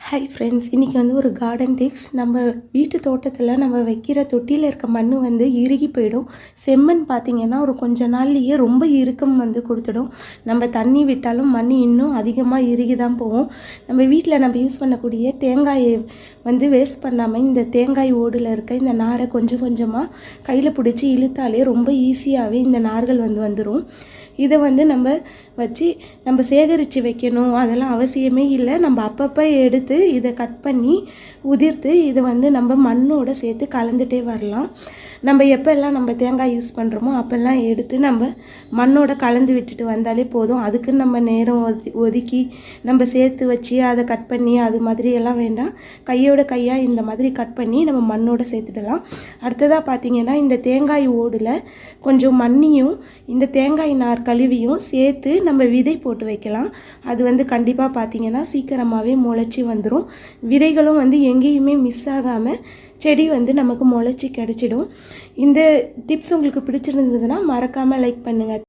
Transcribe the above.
Hi friends, இன்றைக்கி வந்து ஒரு கார்டன் டிப்ஸ். நம்ம வீட்டு தோட்டத்தில் நம்ம வைக்கிற தொட்டியில் இருக்க மண் வந்து இறுகி போயிடும். செம்மண் பார்த்திங்கன்னா ஒரு கொஞ்ச நாள்லேயே ரொம்ப இறுக்கம் வந்து கொடுத்துடும். நம்ம தண்ணி விட்டாலும் மண் இன்னும் அதிகமாக இறுகி தான் போகும். நம்ம வீட்டில் நம்ம யூஸ் பண்ணக்கூடிய தேங்காயை வந்து வேஸ்ட் பண்ணாமல் இந்த தேங்காய் ஓடில் இருக்க இந்த நாரை கொஞ்சம் கொஞ்சமாக கையில் பிடிச்சி இழுத்தாலே ரொம்ப ஈஸியாகவே இந்த நார்கள் வந்து வந்துடும். இதை வந்து நம்ம வச்சு நம்ம சேகரித்து வைக்கணும் அதெல்லாம் அவசியமே இல்லை. நம்ம அப்பப்போ எடுத்து இதை கட் பண்ணி உதிர்த்து இதை வந்து நம்ம மண்ணோடு சேர்த்து கலந்துகிட்டே வரலாம். நம்ம எப்போல்லாம் நம்ம தேங்காய் யூஸ் பண்ணுறோமோ அப்போல்லாம் எடுத்து நம்ம மண்ணோட கலந்து விட்டுட்டு வந்தாலே போதும். அதுக்குன்னு நம்ம நேரம் ஒதுக்கி நம்ம சேர்த்து வச்சு அதை கட் பண்ணி அது மாதிரி எல்லாம் வேண்டாம். கையோட கையாக இந்த மாதிரி கட் பண்ணி நம்ம மண்ணோடு சேர்த்துடலாம். அடுத்ததாக பார்த்திங்கன்னா இந்த தேங்காய் ஓடில் கொஞ்சம் மண்ணியும் இந்த தேங்காய் நார் கழுவியும் சேர்த்து நம்ம விதை போட்டு வைக்கலாம். அது வந்து கண்டிப்பாக பார்த்திங்கன்னா சீக்கிரமாகவே முளைச்சி வந்துடும். விதைகளும் வந்து எங்கேயுமே மிஸ் ஆகாமல் செடி வந்து நமக்கு முளைச்சி கிடச்சிடும். இந்த டிப்ஸ் உங்களுக்கு பிடிச்சிருந்ததுன்னா மறக்காமல் லைக் பண்ணுங்கள்.